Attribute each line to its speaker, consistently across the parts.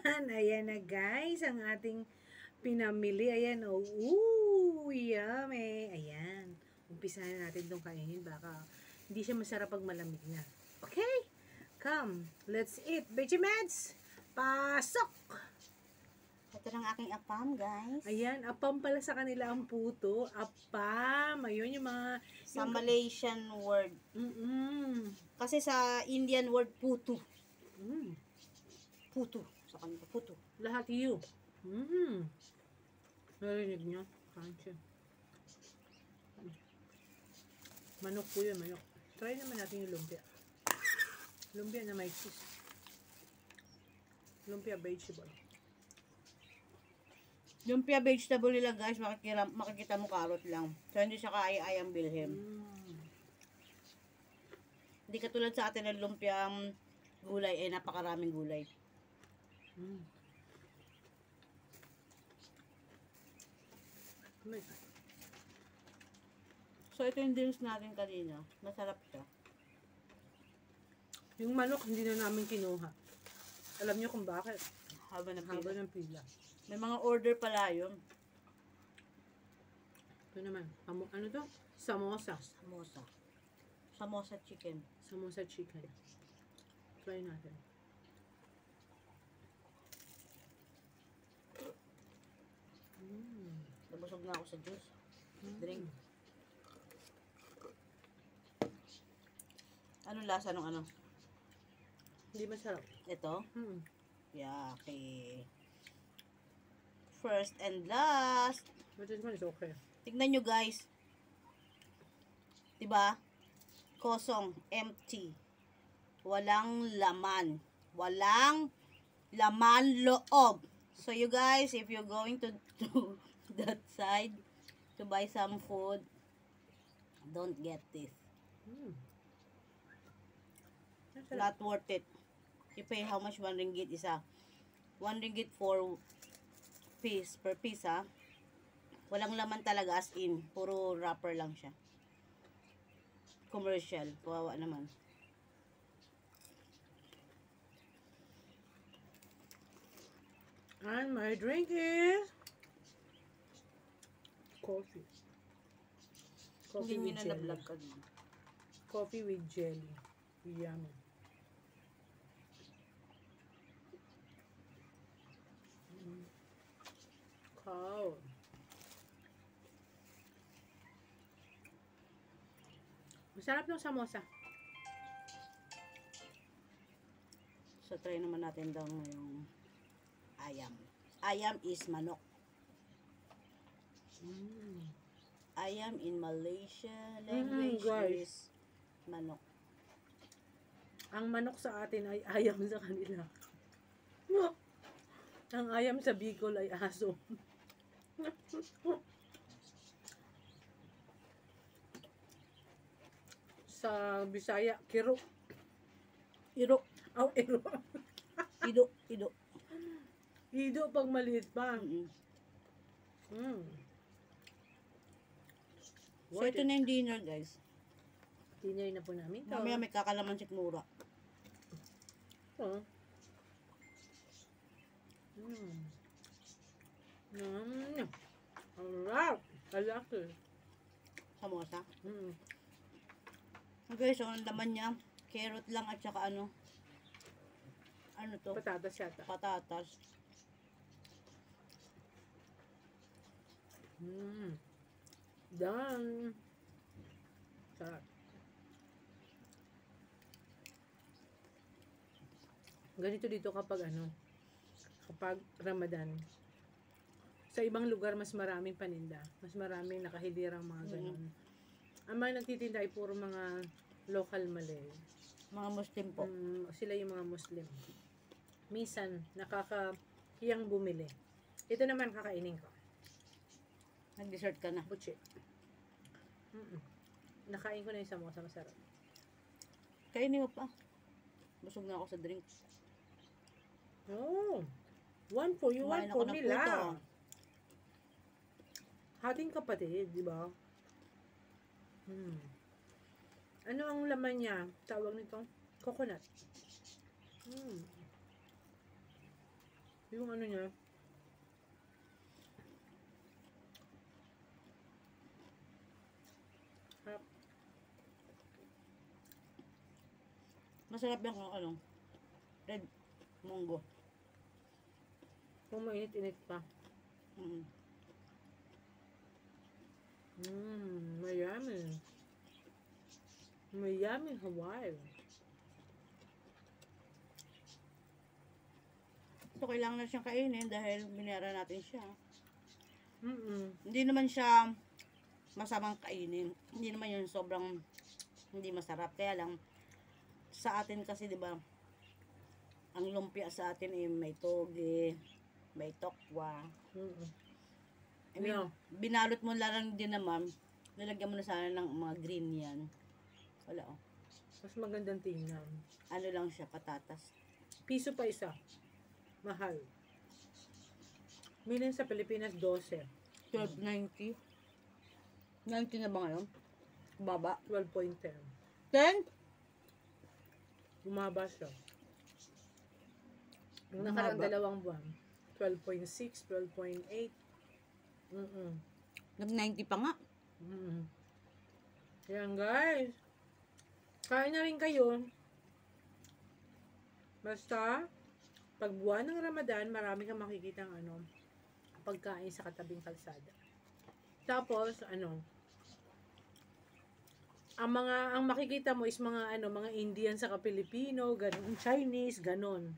Speaker 1: Ayan na guys, ang ating pinamili. Ayan, oh. Ooh, yummy. Ayan. Umpisahan natin itong kainin. Baka hindi siya masarap pag malamig na. Okay? Come, let's eat. Veggiemeds, pasok!
Speaker 2: Ito ng aking apam, guys.
Speaker 1: Ayan, apam pala sa kanila ang puto. Apam. Ayun yung mga...
Speaker 2: Sa Malaysian word. Kasi sa Indian word, putu. Putu. Sa kanila, putu.
Speaker 1: Lahat you. Narinig nyo? Crunchy. Manok po yun, manok. Try naman natin yung lumpia. Lumpia na may cheese. Lumpia vegetable.
Speaker 2: Lumpia vegetable nila, guys, makikita mo karot lang. So, hindi siya kaaya-ayang bilhin. Hindi katulad sa atin ng lumpia gulay, napakaraming gulay. So, ito yung drinks natin kanina. Masarap siya.
Speaker 1: Yung manok, hindi na namin kinuha. Alam niyo kung bakit?
Speaker 2: Haba ng pila.
Speaker 1: Haba ng pila.
Speaker 2: May mga order pala yun.
Speaker 1: Ito naman. Ano to? Samosa.
Speaker 2: Samosa. Samosa chicken.
Speaker 1: Samosa chicken. Try natin.
Speaker 2: Nabusog na ako sa juice. Drink. Anong lasa nung ano?
Speaker 1: Hindi masarap.
Speaker 2: Ito? Yaki. First and last.
Speaker 1: But this one is okay.
Speaker 2: Tignan nyo, guys. Diba? Kosong. Empty. Walang laman. Walang laman loob. So you guys, if you're going to that side to buy some food, don't get this. Not worth it. You pay how much? 1 ringgit isa. 1 ringgit for piece, per piece, ha? Walang laman talaga, as in. Puro wrapper lang siya. Commercial. Kawawa naman.
Speaker 1: And my drink is coffee. Coffee
Speaker 2: Hindi
Speaker 1: with
Speaker 2: nyo na
Speaker 1: jelly.
Speaker 2: na-vlog ka.
Speaker 1: Coffee with jelly. Yummy. Cow. Masarap ng samosa.
Speaker 2: So, try naman natin daw yung ayam. Ayam is manok. Ayam in Malaysia language is manok.
Speaker 1: Ang manok sa atin ay ayam sa kanila. Ang ayam sa Bicol ay aso. Sa Bisaya, kiro.
Speaker 2: Iro.
Speaker 1: Oh, iro.
Speaker 2: Ido. Ido.
Speaker 1: Ido pag maliit pa.
Speaker 2: So, ito na yung dinner, guys.
Speaker 1: Dinner na po namin.
Speaker 2: Mamaya may kakalaman sikmura.
Speaker 1: Alright. I like it.
Speaker 2: Samosa. Okay, so ang laman niya, carrot lang at saka ano to?
Speaker 1: Patatas yata.
Speaker 2: Patatas.
Speaker 1: Done. Sarap. Ganito dito kapag kapag Ramadan. Sa ibang lugar mas maraming paninda. Mas maraming nakahilirang mga ganun. Ang mga nagtitinda ay puro mga local Malay.
Speaker 2: Mga Muslim po.
Speaker 1: Sila yung mga Muslim. Minsan, nakakahiyang bumili. Ito naman kakainin ko.
Speaker 2: Nag-dessert ka na.
Speaker 1: Butchi. Nakain ko na yung samosa, masarap.
Speaker 2: Kainin mo pa. Busog na ako sa drink.
Speaker 1: Oh, one for you, one for me lang. Hating kapatid, di ba? Ano ang laman niya? Tawag nito? Coconut. Yung ano niya. Harap.
Speaker 2: Masarap yung ano, red munggo.
Speaker 1: Kung mainit-init pa.
Speaker 2: Mm.
Speaker 1: Mayami. Mayami Hawaii.
Speaker 2: So, kailangan na siyang kainin dahil binera natin siya.
Speaker 1: Mm-mm.
Speaker 2: Hindi naman siya masamang kainin. Hindi naman yun sobrang hindi masarap. Kaya lang, sa atin kasi, di ba, ang lumpia sa atin ay may toge, may tokwa.
Speaker 1: Mm-mm.
Speaker 2: I mean,
Speaker 1: Yeah.
Speaker 2: binalot mo lang din naman, nilagyan mo na sana ng mga green yan. Wala oh.
Speaker 1: Mas magandang tingnan.
Speaker 2: Ano lang siya, patatas.
Speaker 1: Piso pa isa. Mahal. Million sa Pilipinas, 12.
Speaker 2: 12.90. 90 na ba ngayon? Baba.
Speaker 1: 12.10.
Speaker 2: 10?
Speaker 1: Bumaba siya. Yung
Speaker 2: Bumaba.
Speaker 1: nakarang 2 buwan. 12.6, 12.8.
Speaker 2: Nag-90 pa nga.
Speaker 1: Yan guys. Kain na rin kayo. Basta, pag buwan ng Ramadan, marami kang makikitang pagkain sa katabing kalsada. Tapos, ang makikita mo is mga Indian sa Pilipino, ganun, Chinese, ganun.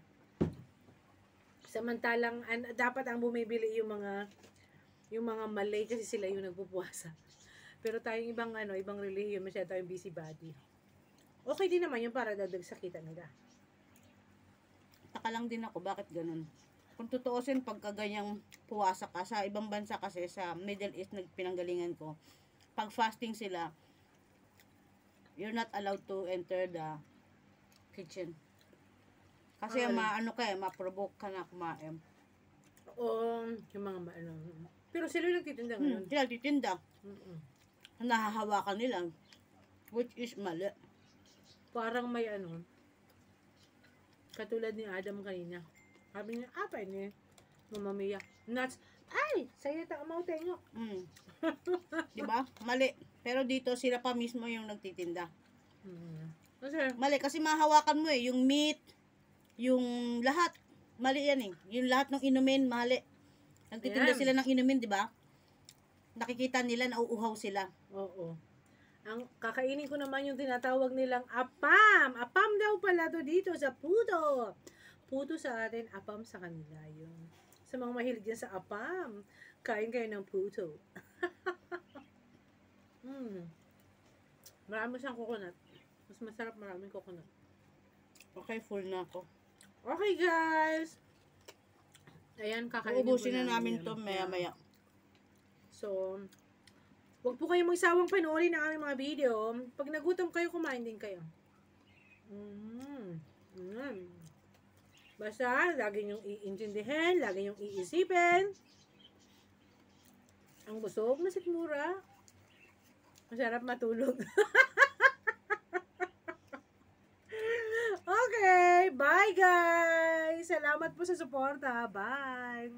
Speaker 1: Samantalang, dapat ang bumibili yung mga Malay kasi sila yung nagpupuwasa. Pero tayong ibang relihiyon, masyado tayong busybody. Okay din naman yung para dadag sa kita nila.
Speaker 2: Taka lang din ako, bakit ganun? Kung tutuusin, pagka ganyang puwasa ka, sa ibang bansa kasi, sa Middle East, pinanggalingan ko, pag fasting sila, you're not allowed to enter the kitchen. Kasi ma-provoke ka na kumain.
Speaker 1: Oo, yung mga Pero sila yung nagtitinda ngayon.
Speaker 2: Sila titinda.
Speaker 1: Mm-mm.
Speaker 2: Nahahawakan nila. Which is mali.
Speaker 1: Parang may katulad ni Adam kanina. Sabi niya, apa ini? Mamamiya. Nuts. Ay! Saya ta amaw tengo.
Speaker 2: Diba? Mali. Pero dito sila pa mismo yung nagtitinda.
Speaker 1: Kasi,
Speaker 2: Mali kasi mahawakan mo yung meat, yung lahat. Mali yan yung lahat ng inumin, mali. Nagtitinda
Speaker 1: Ayan.
Speaker 2: sila ng inumin, di ba? Nakikita nila, nauuhaw sila.
Speaker 1: oo. Ang kakainin ko naman yung tinatawag nilang apam. Apam daw pala to dito sa puto. Puto sa atin, apam sa kanila yun. Sa mga mahilig dyan sa apam, kain kayo ng puto. Marami siyang coconut. Mas masarap maraming coconut.
Speaker 2: Okay, full na ako.
Speaker 1: Okay guys! Ayan, kakainin
Speaker 2: Uubusin
Speaker 1: ko
Speaker 2: na namin
Speaker 1: yan.
Speaker 2: to maya-maya.
Speaker 1: So, wag po kayong magsawang panoorin ang aming mga video. Pag nagutom kayo, kumain din kayo. Basta, lagi niyong iintindihin, lagi niyong iisipin. Ang busog na sikmura. Masarap matulog. Okay, bye guys! Salamat po sa suporta. Bye!